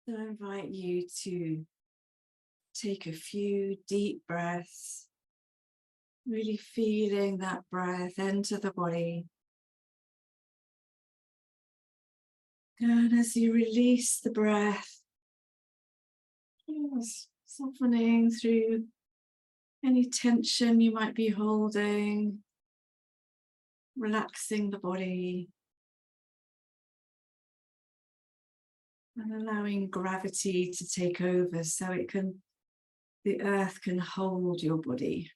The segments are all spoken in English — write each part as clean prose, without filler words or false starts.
So I invite you to take a few deep breaths, really feeling that breath enter the body. And as you release the breath, softening through any tension you might be holding, relaxing the body, and allowing gravity to take over so the earth can hold your body.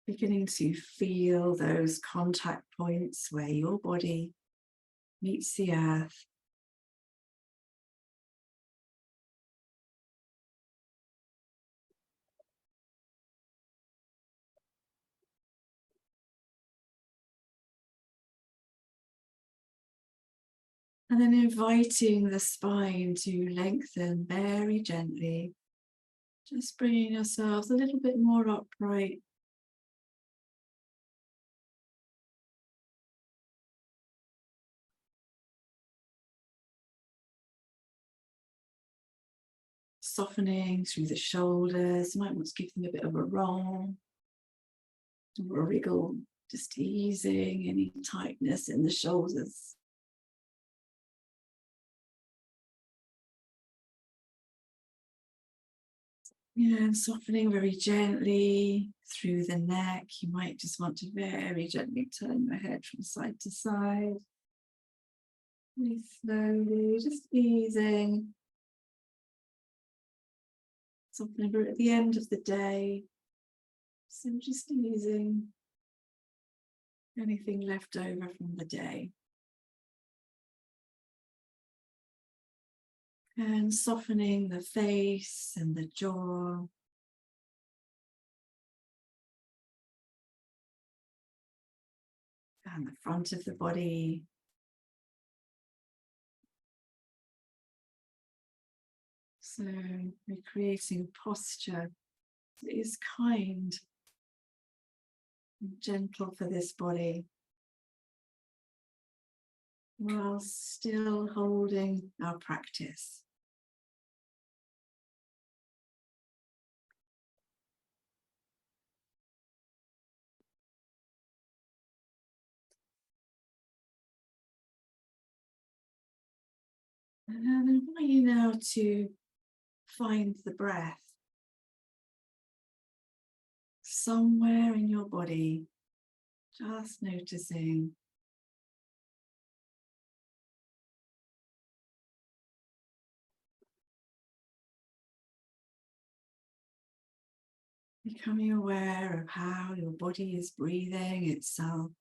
Beginning to feel those contact points where your body meets the earth. And then inviting the spine to lengthen very gently. Just bringing yourselves a little bit more upright. Softening through the shoulders. You might want to give them a bit of a roll or a wriggle. Just easing any tightness in the shoulders. Yeah, and softening very gently through the neck. You might just want to very gently turn your head from side to side. Really slowly, just easing. Softening, we're at the end of the day. So just easing anything left over from the day. And softening the face and the jaw. And the front of the body. So we're creating a posture that is kind and gentle for this body, while still holding our practice. And I invite you now to find the breath somewhere in your body, just noticing. Becoming aware of how your body is breathing itself,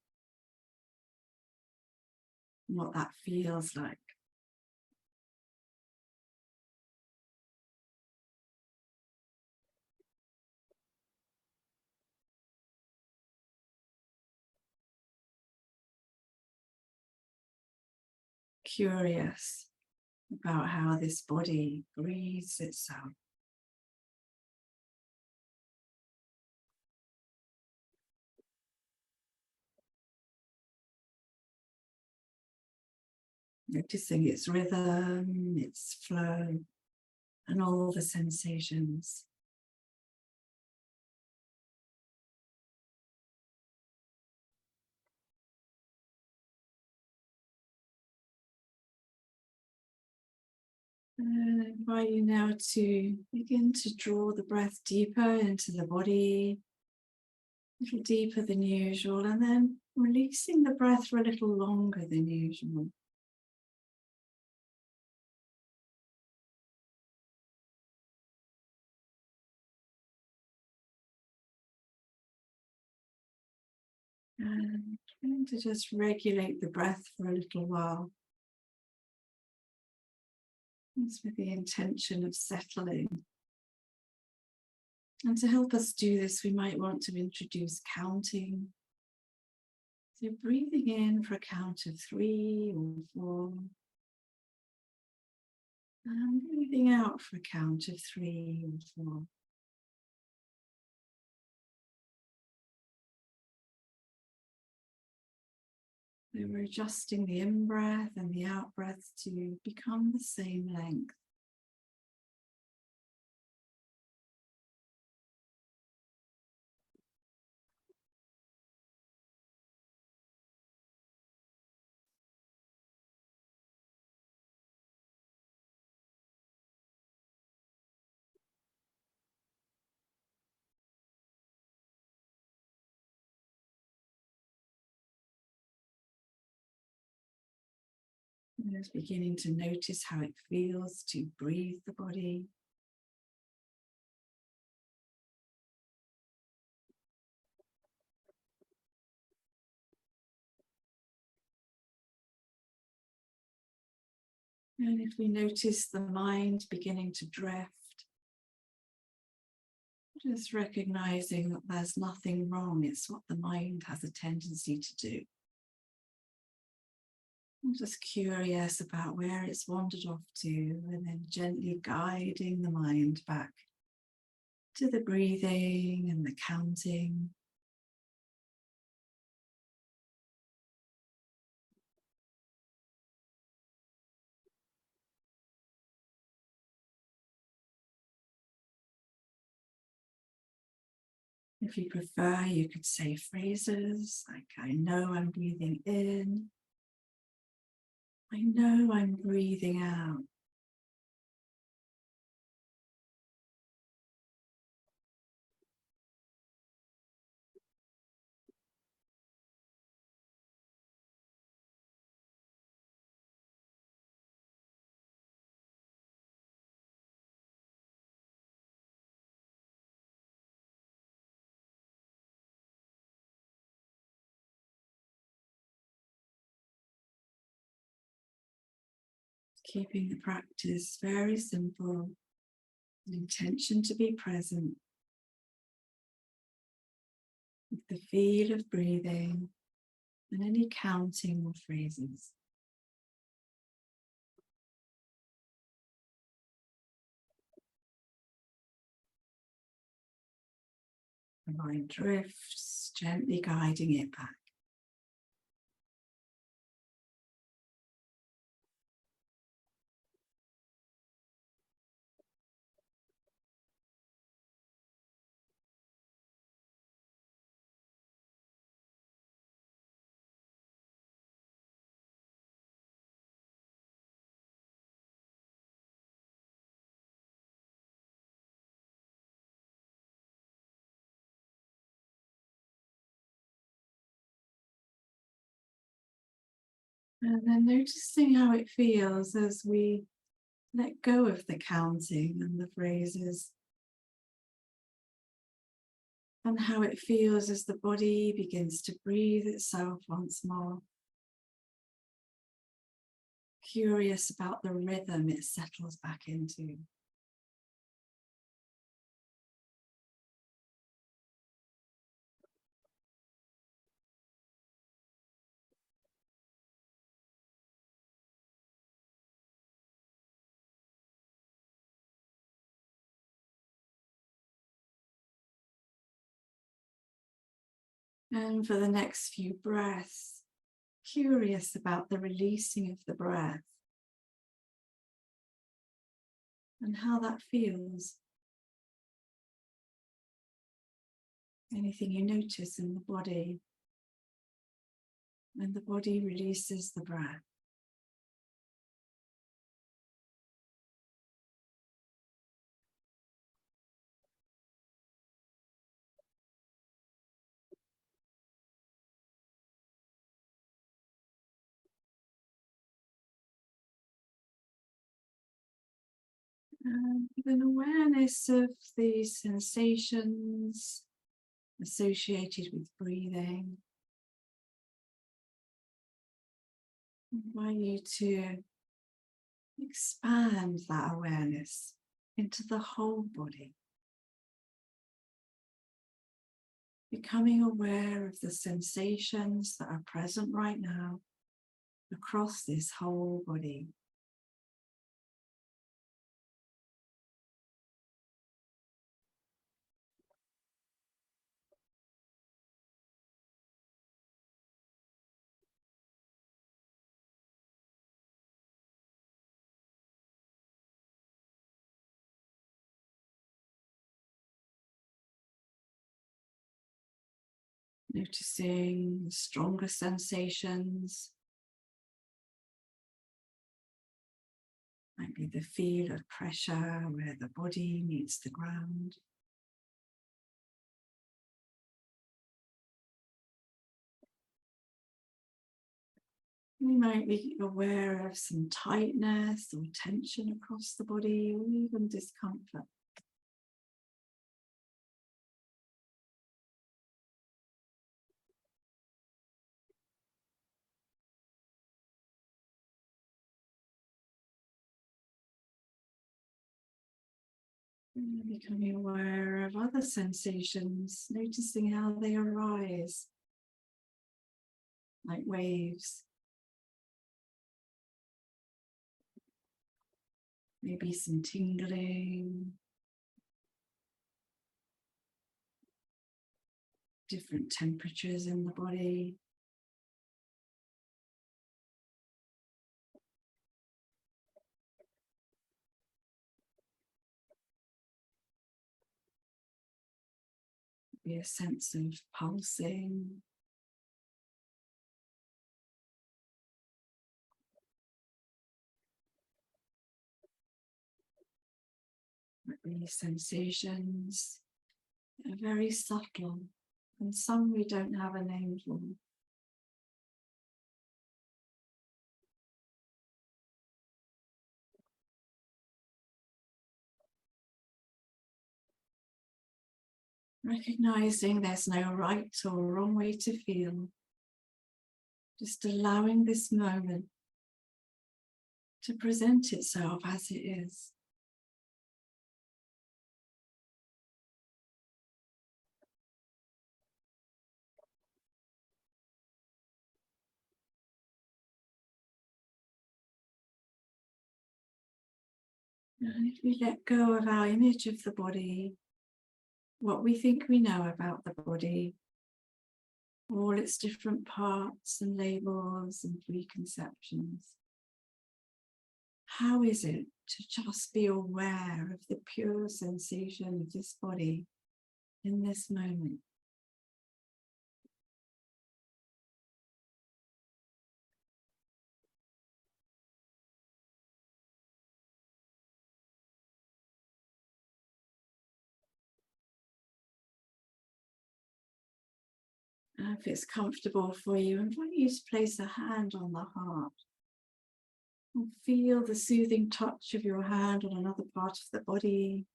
what that feels like. Curious about how this body breathes itself. Noticing its rhythm, its flow, and all the sensations. And I invite you now to begin to draw the breath deeper into the body, a little deeper than usual, and then releasing the breath for a little longer than usual. And trying to just regulate the breath for a little while. It's with the intention of settling. And to help us do this, we might want to introduce counting. So breathing in for a count of 3 or 4, And breathing out for a count of 3 or 4. So we're adjusting the in-breath and the out-breath to become the same length. And just beginning to notice how it feels to breathe the body. And if we notice the mind beginning to drift, just recognizing that there's nothing wrong. It's what the mind has a tendency to do. I'm just curious about where it's wandered off to, and then gently guiding the mind back to the breathing and the counting. If you prefer, you could say phrases like, I know I'm breathing in. I know I'm breathing out. Keeping the practice very simple, an intention to be present with the feel of breathing and any counting or phrases. The mind drifts, gently guiding it back. And then noticing how it feels as we let go of the counting and the phrases, and how it feels as the body begins to breathe itself once more. Curious about the rhythm it settles back into. And for the next few breaths, curious about the releasing of the breath and how that feels. Anything you notice in the body when the body releases the breath. And with an awareness of the sensations associated with breathing, I invite you to expand that awareness into the whole body, becoming aware of the sensations that are present right now across this whole body. Noticing stronger sensations. Might be the feel of pressure where the body meets the ground. We might be aware of some tightness or tension across the body, or even discomfort. And becoming aware of other sensations, noticing how they arise, like waves. Maybe some tingling, different temperatures in the body. Be a sense of pulsing. These sensations are very subtle, and some we don't have a name for. Recognizing there's no right or wrong way to feel. Just allowing this moment to present itself as it is. And if we let go of our image of the body, what we think we know about the body, all its different parts and labels and preconceptions, how is it to just be aware of the pure sensation of this body in this moment? And if it's comfortable for you, I invite you to place a hand on the heart. And feel the soothing touch of your hand on another part of the body.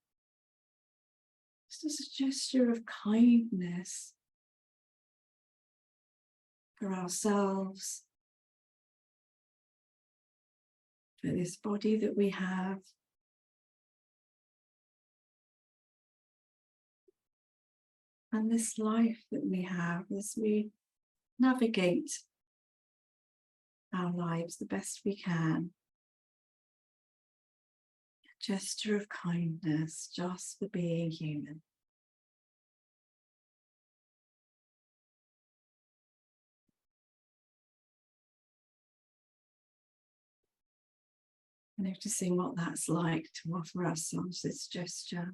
Just as a gesture of kindness for ourselves, for this body that we have, and this life that we have as we navigate our lives the best we can. A gesture of kindness just for being human. Noticing what that's like to offer ourselves this gesture.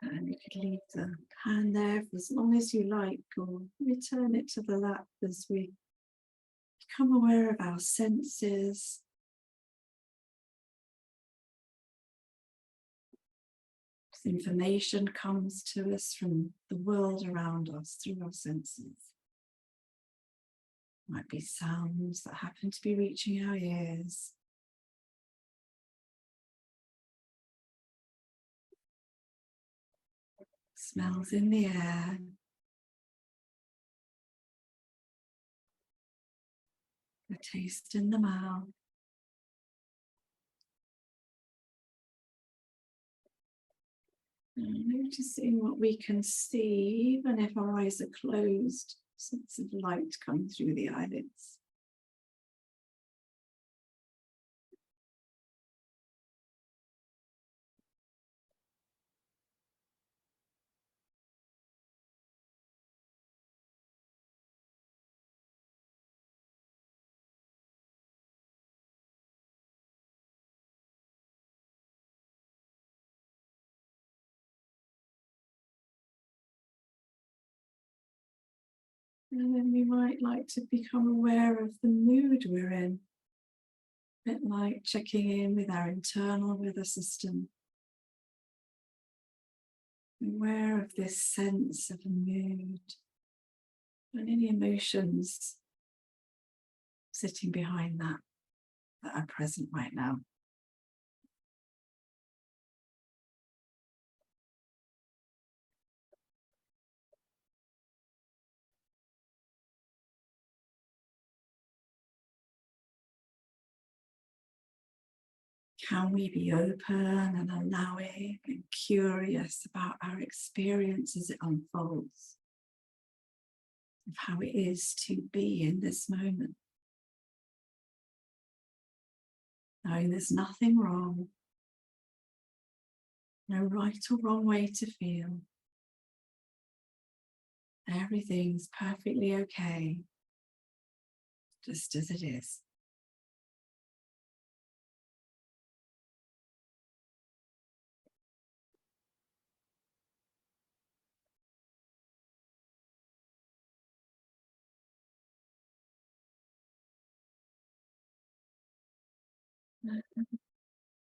And you could leave the hand there for as long as you like, or return it to the lap as we become aware of our senses. As information comes to us from the world around us through our senses. Might be sounds that happen to be reaching our ears. Smells in the air. A taste in the mouth. And noticing what we can see, even if our eyes are closed. Sense of light coming through the eyelids. And then we might like to become aware of the mood we're in. A bit like checking in with our internal weather system. Aware of this sense of a mood and any emotions sitting behind that are present right now. Can we be open and allowing and curious about our experience as it unfolds, of how it is to be in this moment? Knowing there's nothing wrong, no right or wrong way to feel. Everything's perfectly okay, just as it is.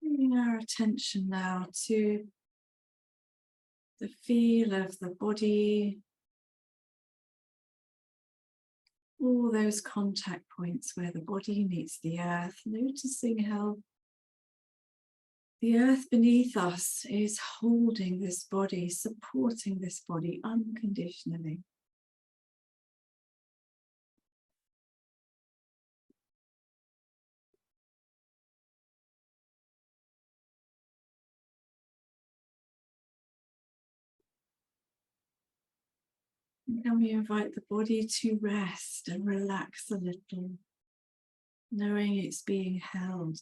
Bringing our attention now to the feel of the body, all those contact points where the body meets the earth, noticing how the earth beneath us is holding this body, supporting this body unconditionally. And can we invite the body to rest and relax a little, knowing it's being held.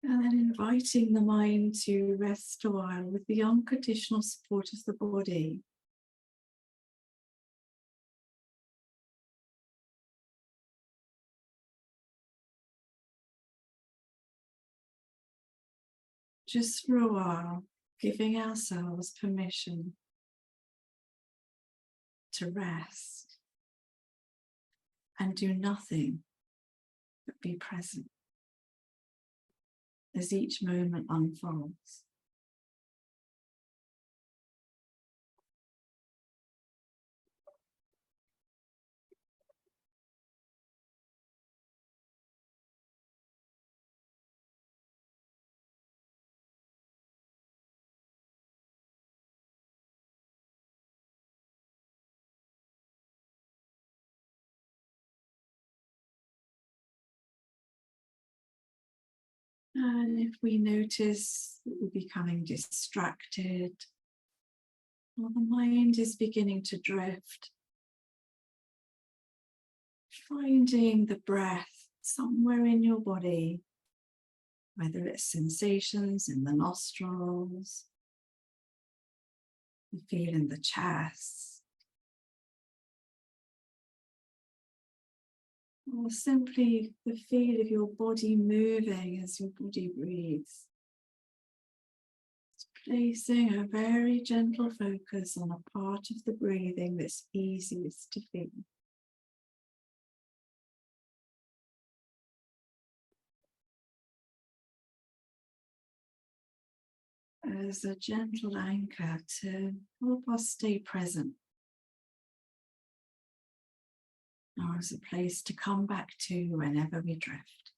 And then inviting the mind to rest a while with the unconditional support of the body. Just for a while, giving ourselves permission to rest and do nothing but be present as each moment unfolds. And if we notice that we're becoming distracted, or the mind is beginning to drift, finding the breath somewhere in your body, whether it's sensations in the nostrils, the feel in the chest, or simply the feel of your body moving as your body breathes. Placing a very gentle focus on a part of the breathing that's easiest to feel. As a gentle anchor to help us stay present, or as a place to come back to whenever we drift.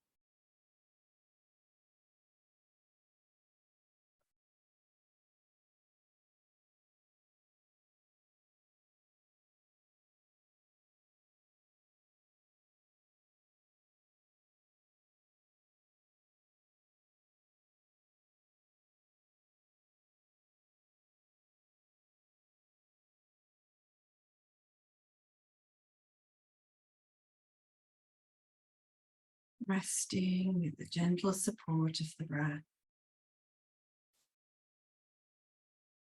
Resting with the gentle support of the breath,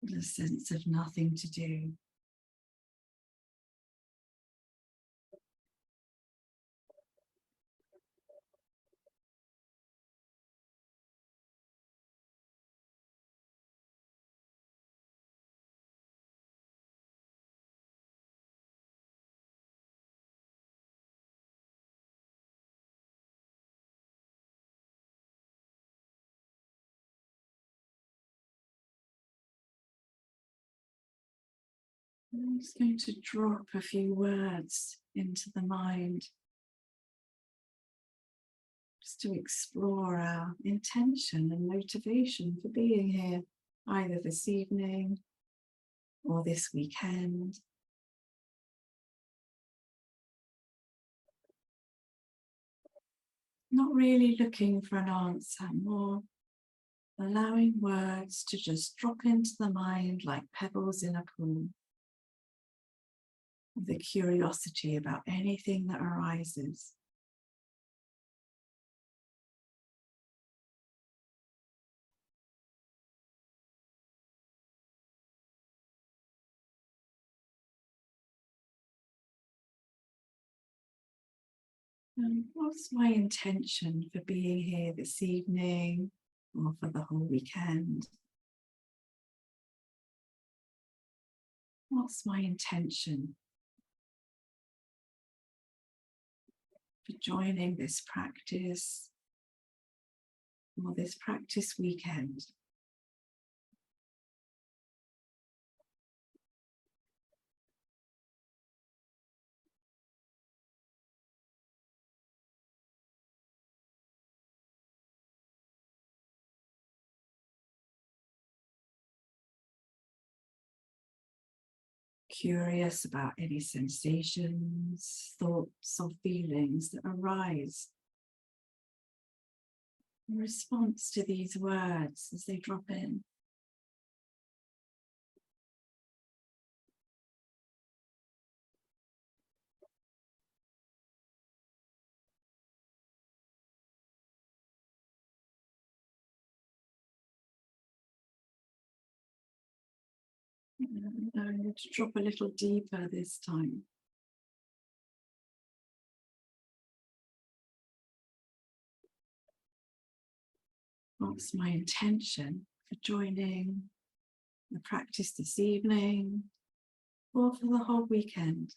with a sense of nothing to do. I'm just going to drop a few words into the mind just to explore our intention and motivation for being here, either this evening or this weekend. Not really looking for an answer, more allowing words to just drop into the mind like pebbles in a pool. The curiosity about anything that arises. And what's my intention for being here this evening or for the whole weekend? What's my intention for joining this practice or this practice weekend? Curious about any sensations, thoughts, or feelings that arise in response to these words as they drop in. And I'm going to drop a little deeper this time. What's my intention for joining the practice this evening or for the whole weekend?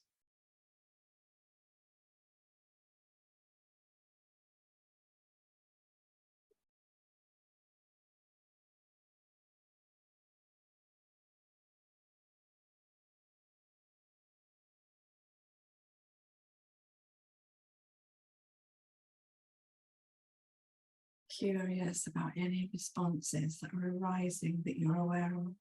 Curious about any responses that are arising that you're aware of.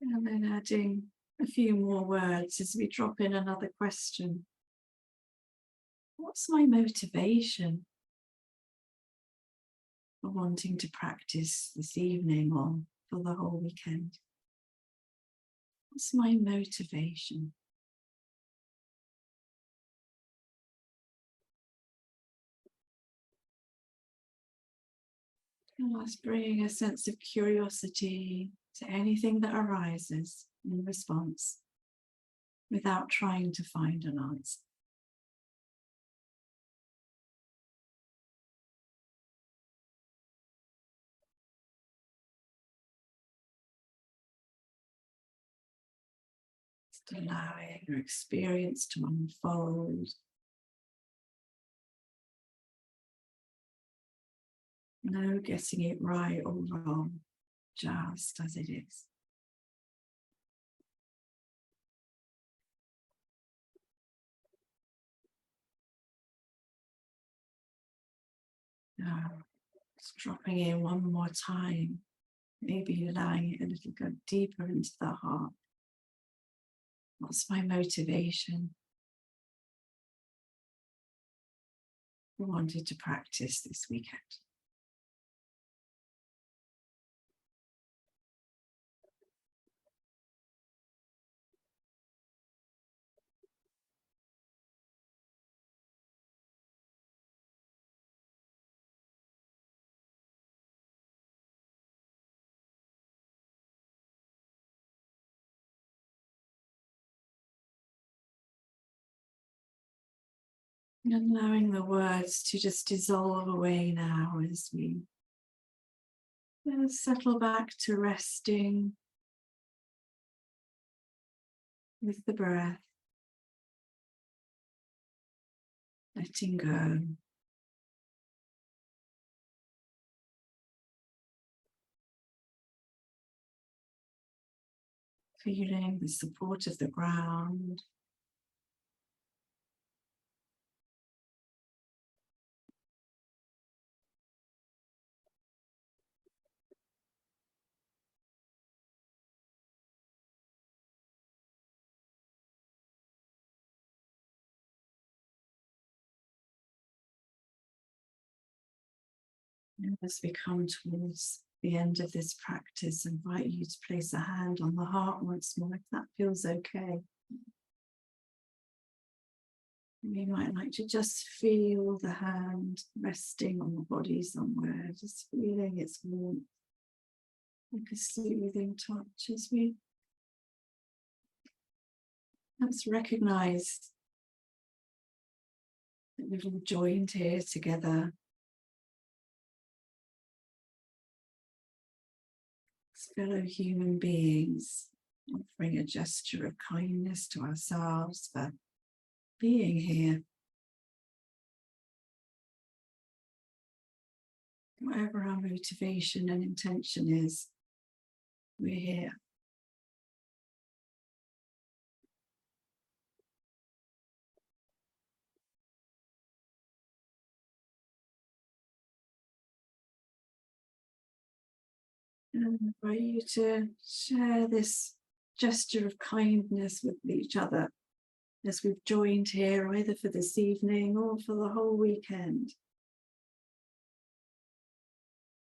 And then adding a few more words as we drop in another question. What's my motivation for wanting to practice this evening or for the whole weekend? What's my motivation? And let's bring a sense of curiosity to anything that arises in response without trying to find an answer. Just allowing your experience to unfold. No getting it right or wrong, just as it is. Now, just dropping in one more time, maybe allowing it a little go deeper into the heart. What's my motivation? I wanted to practice this weekend. And allowing the words to just dissolve away now as we settle back to resting with the breath. letting go. Feeling the support of the ground. And as we come towards the end of this practice, I invite you to place a hand on the heart once more, if that feels okay. You might like to just feel the hand resting on the body somewhere, just feeling its warmth, like a soothing touch as we perhaps recognize that we've all joined here together as fellow human beings, offering a gesture of kindness to ourselves for being here. Whatever our motivation and intention is, we're here. And I invite you to share this gesture of kindness with each other as we've joined here, either for this evening or for the whole weekend.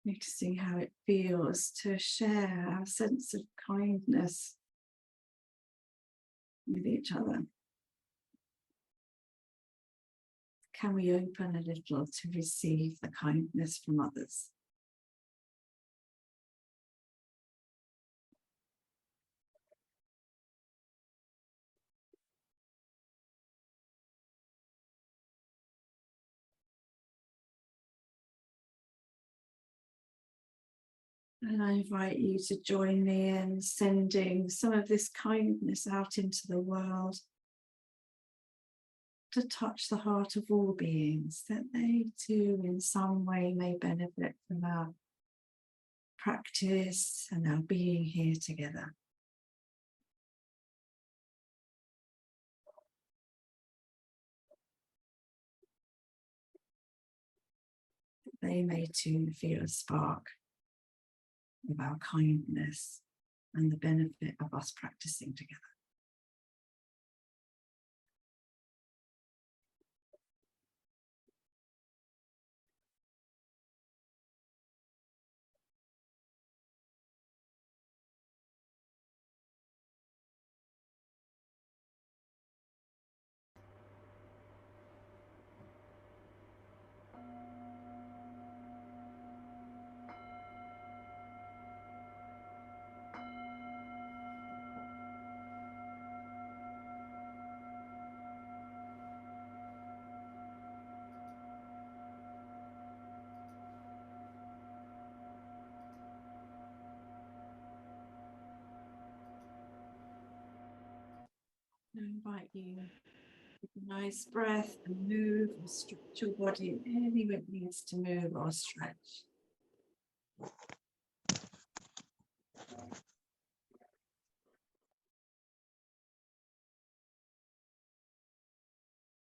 Noticing how it feels to share our sense of kindness with each other. Can we open a little to receive the kindness from others? And I invite you to join me in sending some of this kindness out into the world to touch the heart of all beings, that they too in some way may benefit from our practice and our being here together. They may too feel a spark of our kindness and the benefit of us practicing together. I invite you to take a nice breath and move or stretch your body any way it needs to move or stretch.